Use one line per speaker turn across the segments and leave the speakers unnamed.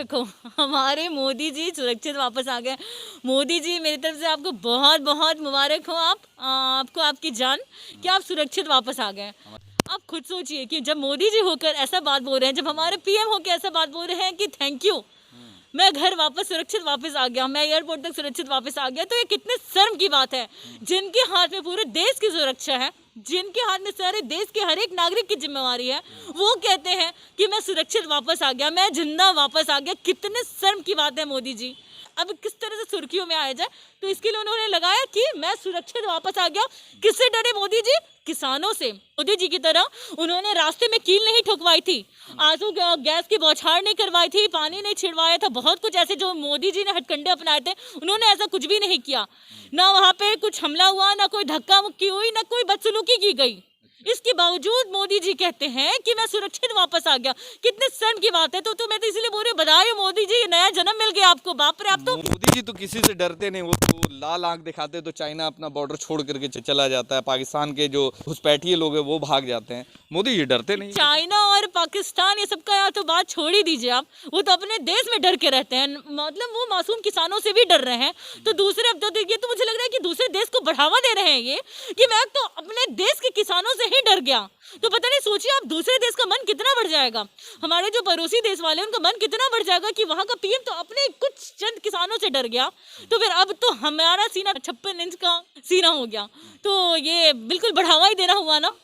मुबारक हो, हमारे मोदी जी सुरक्षित वापस आ गए। मोदी जी मेरी तरफ से आपको बहुत बहुत मुबारक हो। आपको आपकी जान कि आप सुरक्षित वापस आ गए। आप खुद सोचिए कि जब मोदी जी होकर ऐसा बात बोल रहे हैं, जब हमारे पीएम होकर ऐसा बात बोल रहे हैं कि थैंक यू, मैं घर वापस सुरक्षित वापस आ गया, मैं एयरपोर्ट तक सुरक्षित वापस आ गया, तो ये कितने शर्म की बात है। जिनके हाथ में पूरे देश की सुरक्षा है, जिनके हाथ में सारे देश के हर एक नागरिक की जिम्मेवारी है, वो कहते हैं कि मैं सुरक्षित वापस आ गया, मैं जिंदा वापस आ गया। कितने शर्म की बात है मोदी जी। अब किस तरह से सुर्खियों में आया जाए, तो इसके लिए उन्होंने लगाया कि मैं सुरक्षित वापस आ गया। किससे डरे मोदी जी? किसानों से। मोदी जी की तरह उन्होंने रास्ते में कील नहीं ठोकवाई थी, आंसू गैस की बौछार नहीं करवाई थी, पानी नहीं छिड़वाया था। बहुत कुछ ऐसे जो मोदी जी ने हथकंडे अपनाए थे, उन्होंने ऐसा कुछ भी नहीं किया। ना वहाँ पे कुछ हमला हुआ, ना कोई धक्का मुक्की हुई, ना कोई बदसलूकी की गई। इसके बावजूद मोदी जी कहते हैं कि मैं सुरक्षित वापस आ गया। कितने शर्म की बात है। तो मैं तो इसीलिए बोल रही हूँ, बधाई हो मोदी जी, नया जन्म मिल गया आपको। बाप रे, आप तो
मोदी जी तो किसी से डरते नहीं। वो तो लाल आंख दिखाते तो चाइना अपना बॉर्डर छोड़ करके चला जाता है, पाकिस्तान के जो घुसपैठिए लोग हैं वो भाग जाते हैं। मोदी जी डरते नहीं।
चाइना और पाकिस्तान ये सबका यार तो बात छोड़ ही दीजिए आप। वो तो अपने देश में डर के रहते हैं, मतलब वो मासूम किसानों से भी डर रहे हैं। तो दूसरे, अब तो देखिए, तो मुझे लग रहा है कि दूसरे देश को बढ़ावा दे रहे हैं ये, कि मैं तो अपने देश के किसानों से ही डर गया। तो पता नहीं, सोचिए आप, दूसरे देश का मन कितना बढ़ जाएगा। हमारे जो पड़ोसी देश वाले हैं उनका मन कितना बढ़ जाएगा कि वहां का पीएम तो अपने कुछ चंद किसानों से डर गया। तो फिर अब तो हमारा सीना 56 इंच का सीना हो गया। तो ये बिल्कुल बढ़ावा ही देना हुआ ना।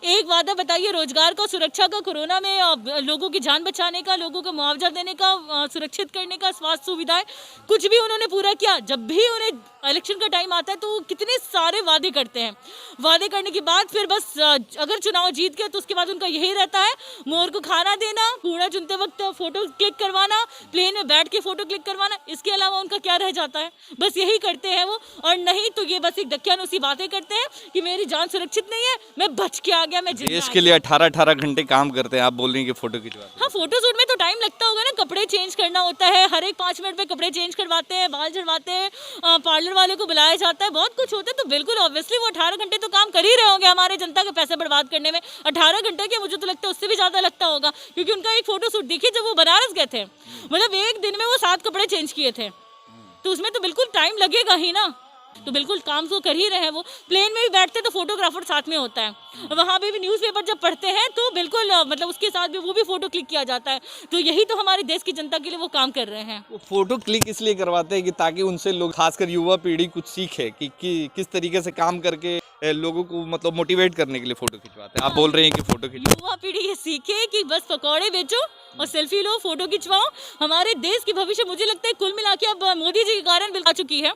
एक वादा बताइए, रोजगार का, सुरक्षा का, कोरोना में लोगों की जान बचाने का, लोगों को मुआवजा देने का, सुरक्षित करने का, स्वास्थ्य सुविधाएं, कुछ भी उन्होंने पूरा किया। जब भी उन्हें इलेक्शन का टाइम आता है तो कितने सारे वादे करते हैं। वादे करने के बाद फिर बस अगर चुनाव जीत गए तो उसके बाद उनका यही रहता है, मोर को खाना देना, कूड़ा चुनते वक्त फोटो क्लिक करवाना, प्लेन में बैठ के फोटो क्लिक करवाना। इसके अलावा उनका क्या रह जाता है? बस यही करते हैं वो। और नहीं तो ये बस एक दकियानुसी बातें करते हैं कि मेरी जान सुरक्षित नहीं है, मैं बच के आ गया, मैं
देश के लिए 18-18 घंटे काम करते हैं। आप बोल रही हैं कि फोटो खिंचवाते हैं।
हाँ, फोटो शूट में तो टाइम लगता होगा ना, कपड़े चेंज करना होता है, हर एक 5 मिनट में कपड़े चेंज करवाते हैं, बाल झड़वाते हैं, पार्लर वाले को बुलाया जाता है, बहुत कुछ होता है। तो बिल्कुल ऑब्वियसली वो 18 घंटे तो काम कर ही रहे होंगे हमारे जनता के पैसे बर्बाद करने में। 18 घंटे के मुझे तो लगता है उससे भी ज्यादा लगता होगा, क्योंकि उनका एक फोटो शूट देखिए, जब वो बनारस गए थे, मतलब एक दिन में वो 7 कपड़े चेंज किए थे। तो उसमें तो बिल्कुल टाइम लगेगा ही ना। तो बिल्कुल काम तो कर ही रहे हैं वो। प्लेन में भी बैठते तो फोटोग्राफर साथ में होता है, वहाँ पे भी न्यूज़पेपर जब पढ़ते हैं तो बिल्कुल मतलब उसके साथ भी वो भी फोटो क्लिक किया जाता है। तो यही तो हमारे देश की जनता के लिए वो काम कर रहे हैं।
वो फोटो क्लिक इसलिए करवाते हैं कि ताकि उनसे लोग, खासकर युवा पीढ़ी, कुछ सीखे कि किस तरीके से काम करके लोगों को मतलब मोटिवेट करने के लिए फोटो खिंचवाते हैं। आप बोल रहे हैं कि फोटो खिंचवा,
युवा पीढ़ी ये सीखे कि बस पकौड़े बेचो और सेल्फी लो, फोटो खिंचवाओ। हमारे देश की भविष्य मुझे लगता है कुल मिला के अब मोदी जी के कारण मिल चुकी है।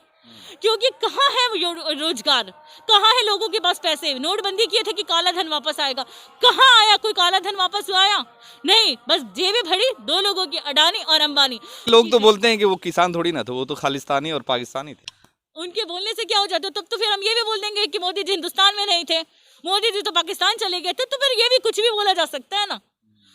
क्योंकि कहाँ है रोजगार, कहाँ है लोगों के पास पैसे? नोटबंदी किए थे कि काला धन वापस आएगा, कहाँ आया? कोई काला धन वापस आया नहीं, बस जेबें भरी दो लोगों की, अडानी और अंबानी।
लोग तो बोलते हैं कि वो किसान थोड़ी ना थे, वो तो खालिस्तानी और पाकिस्तानी थे।
उनके बोलने से क्या हो जाता? तब तो फिर हम ये भी बोल देंगे कि मोदी जी हिंदुस्तान में नहीं थे, मोदी जी तो पाकिस्तान चले गए थे। तो फिर ये भी कुछ भी बोला जा सकता है ना।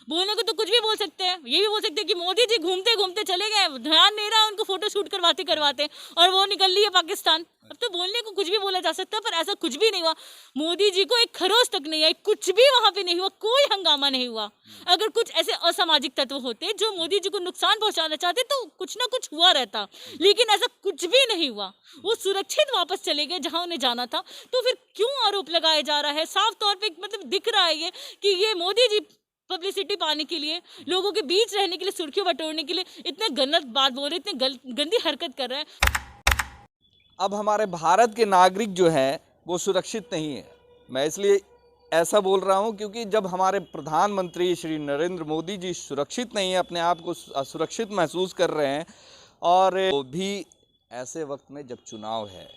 बोलने को तो कुछ भी बोल सकते हैं, ये भी बोल सकते हैं कि मोदी जी घूमते घूमते चले गए, ध्यान नहीं रहा उनको, फोटो शूट करवाते करवाते, और वो निकल ली है पाकिस्तान। अब तो बोलने को कुछ भी बोला जा सकता है, पर ऐसा कुछ भी नहीं हुआ। मोदी जी को एक खरोच तक नहीं आई, कुछ भी वहां पे नहीं हुआ, कोई हंगामा नहीं हुआ। अगर कुछ ऐसे असामाजिक तत्व होते जो मोदी जी को नुकसान पहुंचाना चाहते तो कुछ ना कुछ हुआ रहता, लेकिन ऐसा कुछ भी नहीं हुआ। वो सुरक्षित वापस चले गए जहां उन्हें जाना था। तो फिर क्यों आरोप लगाया जा रहा है? साफ तौर पे मतलब दिख रहा है ये कि ये मोदी जी पब्लिसिटी पाने के लिए, लोगों के बीच रहने के लिए, सुर्खियों बटोरने के लिए इतने गलत बात बोल रहे, इतने गंदी हरकत कर रहे हैं।
अब हमारे भारत के नागरिक जो हैं वो सुरक्षित नहीं है। मैं इसलिए ऐसा बोल रहा हूं क्योंकि जब हमारे प्रधानमंत्री श्री नरेंद्र मोदी जी सुरक्षित नहीं है, अपने आप को असुरक्षित महसूस कर रहे हैं, और वो भी ऐसे वक्त में जब चुनाव है।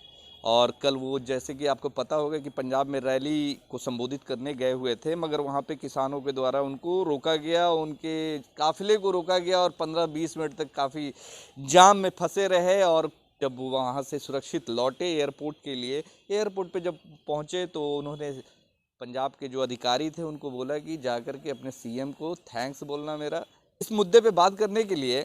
और कल वो, जैसे कि आपको पता होगा कि पंजाब में रैली को संबोधित करने गए हुए थे, मगर वहाँ पे किसानों के द्वारा उनको रोका गया, उनके काफिले को रोका गया और 15-20 मिनट तक काफ़ी जाम में फंसे रहे। और जब वो वहाँ से सुरक्षित लौटे एयरपोर्ट के लिए, एयरपोर्ट पे जब पहुँचे तो उन्होंने पंजाब के जो अधिकारी थे उनको बोला कि जाकर के अपने सीएम को थैंक्स बोलना मेरा। इस मुद्दे पे बात करने के लिए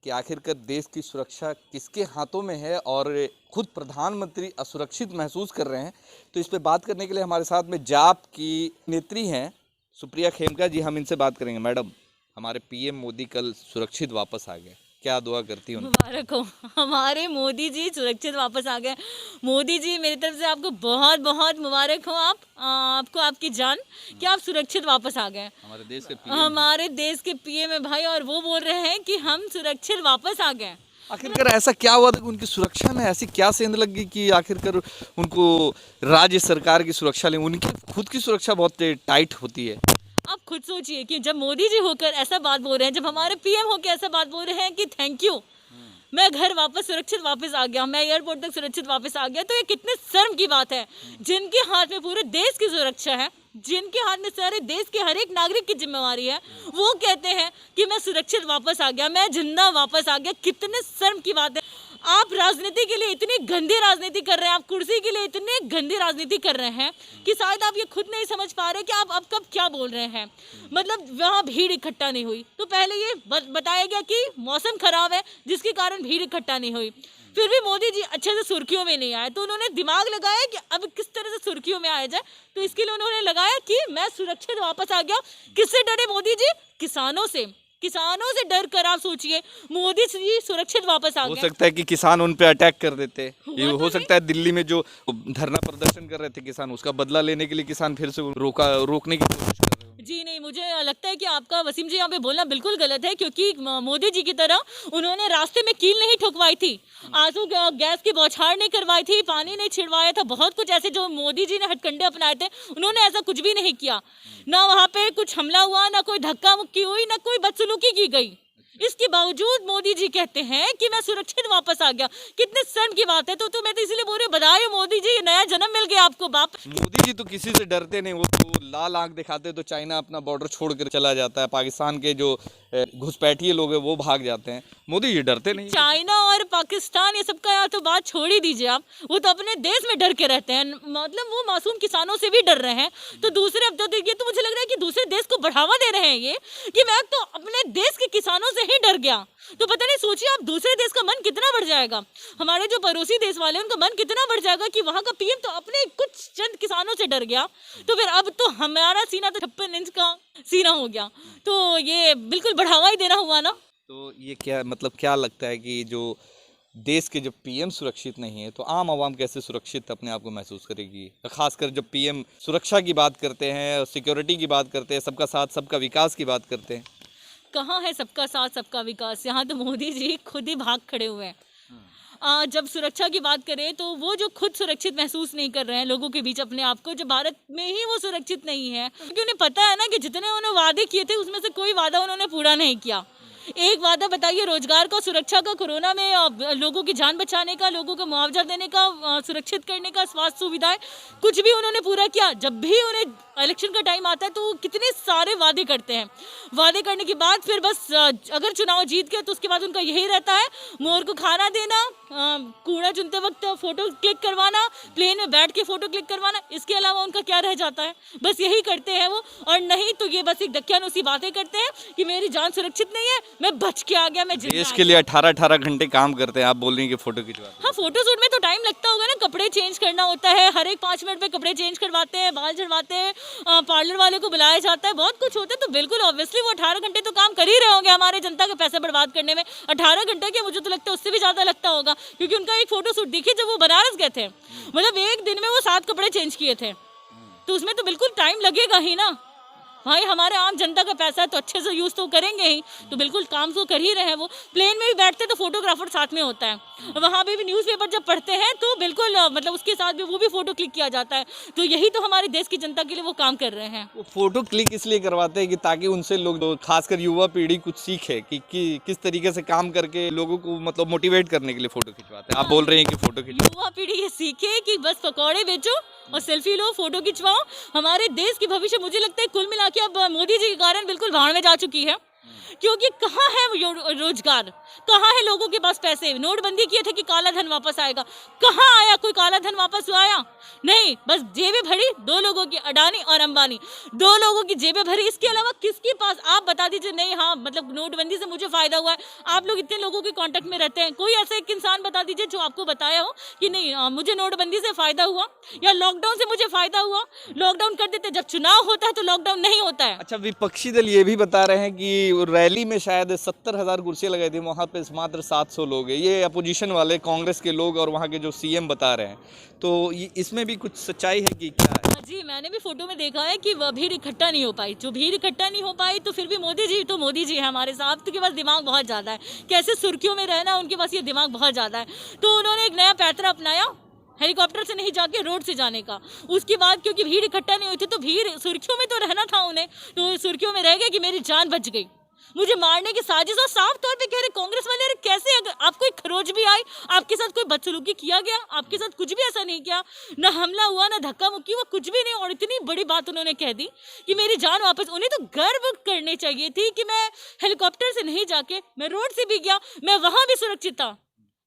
कि आखिरकार देश की सुरक्षा किसके हाथों में है और खुद प्रधानमंत्री असुरक्षित महसूस कर रहे हैं, तो इस पे बात करने के लिए हमारे साथ में जाप की नेत्री हैं सुप्रिया खेमका जी। हम इनसे बात करेंगे। मैडम, हमारे पीएम मोदी कल सुरक्षित वापस आ गए, क्या दुआ करती हैं उनकी?
मुबारक हो, हमारे मोदी जी सुरक्षित वापस आ गए। मोदी जी मेरी तरफ से आपको बहुत बहुत मुबारक हो। आपको आपकी जान कि आप सुरक्षित वापस आ गए।
हमारे देश के पीएम
हमारे देश के पीएम है भाई, और वो बोल रहे हैं कि हम सुरक्षित वापस आ गए।
आखिरकार ऐसा क्या हुआ था कि उनकी सुरक्षा में ऐसी क्या सेंध लग गई कि आखिरकार उनको राज्य सरकार की सुरक्षा ले, उनकी खुद की सुरक्षा बहुत टाइट होती है।
आप खुद सोचिए कि जब मोदी जी होकर ऐसा बात बोल रहे हैं, जब हमारे पीएम होकर ऐसा बात बोल रहे हैं कि थैंक यू, मैं घर वापस सुरक्षित वापस आ गया, मैं एयरपोर्ट तक सुरक्षित वापस आ गया, तो ये कितने शर्म की बात है। जिनके हाथ में पूरे देश की सुरक्षा है, जिनके हाथ में सारे देश के हर एक नागरिक की जिम्मेवारी है, वो कहते हैं कि मैं सुरक्षित वापस आ गया, मैं जिंदा वापस आ गया। कितने शर्म की बात है। आप राजनीति के लिए इतनी गंदी राजनीति कर रहे हैं, आप कुर्सी के लिए इतने गंदी राजनीति कर रहे हैं कि शायद आप ये खुद नहीं समझ पा रहे कि आप अब कब क्या बोल रहे हैं। मतलब वहाँ भीड़ इकट्ठा नहीं हुई, तो पहले ये बताया गया कि मौसम खराब है जिसके कारण भीड़ इकट्ठा नहीं हुई। फिर भी मोदी जी अच्छे से सुर्खियों में नहीं आए, तो उन्होंने दिमाग लगाया कि अब किस तरह से सुर्खियों में आया जाए। तो इसके लिए उन्होंने लगाया कि मैं सुरक्षित वापस आ गया। किससे डरे मोदी जी? किसानों से। किसानों से डर कर आप सोचिए मोदी जी सुरक्षित वापस आ
हो
गए।
सकता है कि किसान उन पे अटैक कर देते, ये
हुआ तो
हो सकता है दिल्ली में जो धरना प्रदर्शन कर रहे थे किसान, उसका बदला लेने के लिए किसान फिर से रोकने की कोशिश कर रहे हैं।
जी नहीं, मुझे लगता है कि आपका वसीम जी यहाँ पे बोलना बिल्कुल गलत है, क्योंकि मोदी जी की तरह उन्होंने रास्ते में कील नहीं ठोकवाई थी, आंसू गैस की बौछार नहीं करवाई थी, पानी नहीं छिड़वाया था। बहुत कुछ ऐसे जो मोदी जी ने हथकंडे अपनाए थे, उन्होंने ऐसा कुछ भी नहीं किया। ना वहाँ पे कुछ हमला हुआ, ना कोई धक्का मुक्की हुई, ना कोई बदसलूकी की गई। इसके बावजूद मोदी जी कहते हैं कि मैं सुरक्षित वापस आ गया। कितने शर्म की बात है। तो मैं तो इसलिए बोल रही हूँ, बधाई हो मोदी जी, नया जन्म मिल गया आपको बाप।
मोदी जी तो किसी से डरते नहीं, वो तो लाल आंख दिखाते तो चाइना अपना बॉर्डर छोड़कर चला जाता है, पाकिस्तान के जो घुसपैठिए लोग हैं वो भाग जाते हैं। मोदी जी डरते नहीं।
चाइना और पाकिस्तान ये सबका यार तो बात छोड़ ही दीजिए आप, वो तो अपने देश में डर के रहते हैं। मतलब वो मासूम किसानों से भी डर रहे हैं। तो दूसरे, अब तो ये तो मुझे लग रहा है कि दूसरे देश को बढ़ावा दे रहे हैं ये, कि मैं तो अपने देश के किसानों से ही डर गया। तो पता नहीं, सोचिए आप, दूसरे देश का मन कितना बढ़ जाएगा। हमारे जो पड़ोसी देश वाले हैं उनका मन कितना बढ़ जाएगा कि वहाँ का पीएम तो अपने कुछ चंद किसानों से डर गया। तो फिर अब तो हमारा सीना तो 56 इंच का सीना हो गया। तो ये बिल्कुल बढ़ावा ही देना हुआ ना।
तो ये क्या मतलब, क्या लगता है कि जो देश के जब पीएम सुरक्षित नहीं है तो आम आवाम कैसे सुरक्षित अपने आप को महसूस करेगी? खासकर जब पीएम सुरक्षा की बात करते हैं, सिक्योरिटी की बात करते हैं, सबका साथ सबका विकास की बात करते हैं।
कहाँ है सबका साथ सबका विकास? यहाँ तो मोदी जी खुद ही भाग खड़े हुए हैं। जब सुरक्षा की बात करें तो वो जो खुद सुरक्षित महसूस नहीं कर रहे हैं लोगों के बीच अपने आप को, जो भारत में ही वो सुरक्षित नहीं है, क्योंकि उन्हें पता है ना कि जितने उन्होंने वादे किए थे उसमें से कोई वादा उन्होंने पूरा नहीं किया। एक वादा बताइए, रोजगार का, सुरक्षा का, कोरोना में लोगों की जान बचाने का, लोगों को मुआवजा देने का, सुरक्षित करने का, स्वास्थ्य सुविधाएं, कुछ भी उन्होंने पूरा किया। जब भी उन्हें इलेक्शन का टाइम आता है तो कितने सारे वादे करते हैं। वादे करने के बाद फिर बस अगर चुनाव जीत गए तो उसके बाद उनका यही रहता है, मोर को खाना देना, कूड़ा चुनते वक्त फोटो क्लिक करवाना, प्लेन में बैठ के फोटो क्लिक करवाना। इसके अलावा उनका क्या रह जाता है? बस यही करते हैं वो। और नहीं तो ये बस एक ढक्यानुसी बातें करते हैं कि मेरी जान सुरक्षित नहीं है, मैं बच के आ गया, मैं जिंदा
देश के लिए 18-18 घंटे काम करते हैं, आप बोल रही हैं कि फोटो खिंचवाते हैं।
हाँ, फोटो शूट में तो टाइम लगता होगा ना, कपड़े चेंज करना होता है, हर एक 5 मिनट में कपड़े चेंज करवाते हैं, बाल झड़वाते हैं, पार्लर वाले को बुलाया जाता है, बहुत कुछ होता है। तो बिल्कुल ऑब्वियसली वो 18 घंटे तो काम कर ही रहे होंगे हमारे जनता के पैसे बर्बाद करने में। 18 घंटे के मुझे तो लगता है उससे भी ज़्यादा लगता होगा, क्योंकि उनका एक फोटो शूट देखिए जब वो बनारस गए थे, मतलब एक दिन में वो 7 कपड़े चेंज किए थे। तो उसमें तो बिल्कुल टाइम लगेगा ही ना भाई। हमारे आम जनता का पैसा है तो अच्छे से यूज़ तो करेंगे ही, तो बिल्कुल काम तो कर ही रहे हैं वो। प्लेन में भी बैठते तो फोटोग्राफर साथ में होता है, वहाँ पे भी न्यूज़पेपर जब पढ़ते हैं तो बिल्कुल मतलब उसके साथ भी वो भी फोटो क्लिक किया जाता है। तो यही तो हमारे देश की जनता के लिए वो काम कर रहे हैं।
वो फोटो क्लिक इसलिए करवाते हैं कि ताकि उनसे लोग, खासकर युवा पीढ़ी, कुछ सीखे कि किस तरीके से काम करके लोगों को मतलब मोटिवेट करने के लिए फोटो खिंचवाते हैं। आप बोल रहे हैं कि फोटो
युवा पीढ़ी ये सीखे कि बस पकौड़े बेचो और सेल्फी लो, फोटो खिंचवाओ। हमारे देश की भविष्य मुझे लगता है कुल मिला के अब मोदी जी के कारण बिल्कुल भाड़ में जा चुकी है, क्योंकि कहाँ है रोजगार? कहाँ है लोगों के पास पैसे? नोटबंदी किए थे कि काला धन वापस आएगा, कहाँ आया? कोई काला धन वापस आया? नहीं, बस जेबें भरी दो लोगों की, अडानी और अंबानी, दो लोगों की जेबें भरी। इसके अलावा किसके पास? आप बता दीजिए। नहीं, हाँ मतलब नोटबंदी से मुझे फायदा हुआ है। आप लोग इतने लोगों के कांटेक्ट में रहते हैं, कोई ऐसा एक इंसान बता दीजिए जो आपको बताया हो कि नहीं मुझे नोटबंदी से फायदा हुआ या लॉकडाउन से मुझे फायदा हुआ। लॉकडाउन कर देते, जब चुनाव होता है तो लॉकडाउन नहीं होता है।
अच्छा, विपक्षी दल ये भी बता रहे हैं कि रैली में शायद 70,000 कुर्सियां लगाई थी, वहाँ पे मात्र 700 लोग हैं। ये अपोजिशन वाले कांग्रेस के लोग और वहाँ के जो सीएम बता रहे हैं, तो इसमें भी कुछ सच्चाई है कि क्या है?
जी, मैंने भी फोटो में देखा है कि वह भीड़ इकट्ठा नहीं हो पाई। जो भीड़ इकट्ठा नहीं हो पाई तो फिर भी मोदी जी तो मोदी जी है हमारे साथ, तो के पास दिमाग बहुत ज़्यादा है। कैसे सुर्खियों में रहना, उनके पास ये दिमाग बहुत ज़्यादा है। तो उन्होंने एक नया पैतरा अपनाया, हेलीकॉप्टर से नहीं जाके रोड से जाने का। उसके बाद क्योंकि भीड़ इकट्ठा नहीं हुई थी तो भीड़ सुर्खियों में तो रहना था उन्हें, तो सुर्खियों में रह गया कि मेरी जान बच गई, मुझे मारने की साजिश। और साफ तौर पे कह रहे कांग्रेस वाले, अरे कैसे? अगर आपको एक खरोच भी आई, आपके साथ कोई बदसलूकी किया गया, आपके साथ कुछ भी ऐसा नहीं किया, ना हमला हुआ ना धक्का मुक्की हुआ, कुछ भी नहीं। और इतनी बड़ी बात उन्होंने कह दी कि मेरी जान वापस। उन्हें तो गर्व करने चाहिए थी कि मैं हेलीकॉप्टर से नहीं जाके मैं रोड से भी गया, मैं वहां भी सुरक्षित था।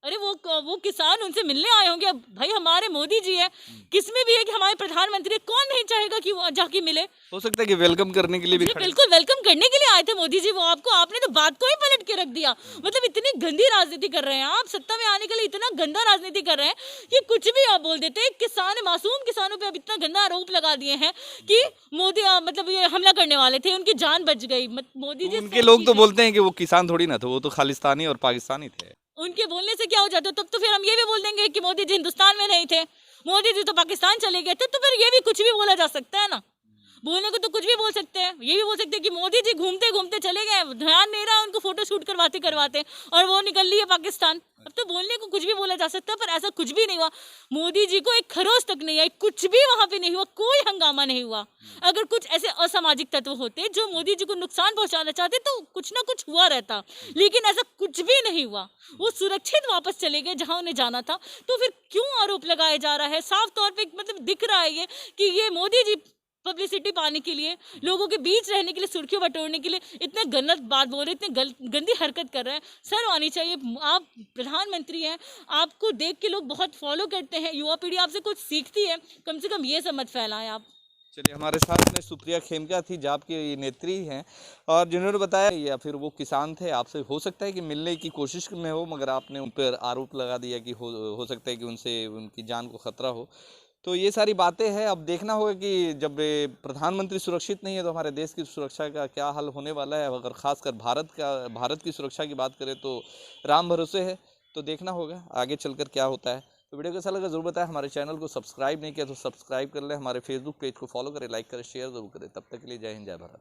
अरे वो किसान उनसे मिलने आए होंगे। अब भाई हमारे मोदी जी है, किसमें भी है कि हमारे प्रधानमंत्री है, कौन नहीं चाहेगा कि वो जाके मिले?
हो सकता है कि वेलकम करने के लिए भी
जी
खड़े।
बिल्कुल वेलकम करने के लिए आए थे मोदी जी। वो आपने तो बात को ही पलट के रख दिया। मतलब इतनी गंदी राजनीति कर रहे हैं आप, सत्ता में आने के लिए इतना गंदा राजनीति कर रहे हैं कि कुछ भी आप बोल देते हैं। किसान, मासूम किसानों पे अब इतना गंदा आरोप लगा दिए हैं कि मोदी मतलब ये हमला करने वाले थे, उनकी जान बच गई। मोदी जी
उनके लोग तो बोलते हैं कि वो किसान थोड़ी ना थे, वो तो खालिस्तानी और पाकिस्तानी थे।
उनके बोलने से क्या हो जाता? तब तो फिर हम ये भी बोल देंगे कि मोदी जी हिंदुस्तान में नहीं थे, मोदी जी तो पाकिस्तान चले गए थे। तो फिर ये भी कुछ भी बोला जा सकता है ना, बोलने को तो कुछ भी बोल सकते हैं। ये भी बोल सकते हैं कि मोदी जी घूमते घूमते चले गए, ध्यान नहीं रहा उनको, फोटो शूट करवाते करवाते और वो निकल लिए पाकिस्तान। अब तो बोलने को कुछ भी बोला जा सकता है, पर ऐसा कुछ भी नहीं हुआ। मोदी जी को एक खरोच तक नहीं आई, कुछ भी वहां पे नहीं हुआ, कोई हंगामा नहीं हुआ। अगर कुछ ऐसे असामाजिक तत्व होते जो मोदी जी को नुकसान पहुंचाना चाहते तो कुछ ना कुछ हुआ रहता, लेकिन ऐसा कुछ भी नहीं हुआ। वो सुरक्षित वापस चले गए जहां उन्हें जाना था। तो फिर क्यों आरोप लगाया जा रहा है? साफ तौर पे मतलब दिख रहा है ये कि ये मोदी जी पब्लिसिटी पाने के लिए, लोगों के बीच रहने के लिए, सुर्खियों बटोरने के लिए इतने गलत बात बोल रहे, इतने गंदी हरकत कर रहे हैं। शर्म आनी चाहिए। आप प्रधानमंत्री हैं, आपको देख के लोग बहुत फॉलो करते हैं, युवा पीढ़ी आपसे कुछ सीखती है, कम से कम ये सब मत फैलाएं आप।
चलिए, हमारे साथ में सुप्रिया खेमका थी, जाप की नेत्री हैं, और जिन्होंने बताया या फिर वो किसान थे, आपसे हो सकता है कि मिलने की कोशिश में हो, मगर आपने उन पर आरोप लगा दिया कि हो सकता है कि उनसे उनकी जान को खतरा हो। तो ये सारी बातें हैं। अब देखना होगा कि जब प्रधानमंत्री सुरक्षित नहीं है तो हमारे देश की सुरक्षा का क्या हाल होने वाला है। अगर खासकर भारत की सुरक्षा की बात करें तो राम भरोसे है। तो देखना होगा आगे चलकर क्या होता है। तो वीडियो कैसा लगा जरूर बताएं। हमारे चैनल को सब्सक्राइब नहीं किया तो सब्सक्राइब कर लें, हमारे फेसबुक पेज को फॉलो करें, लाइक करें, शेयर जरूर करें। तब तक के लिए जय हिंद, जय भारत।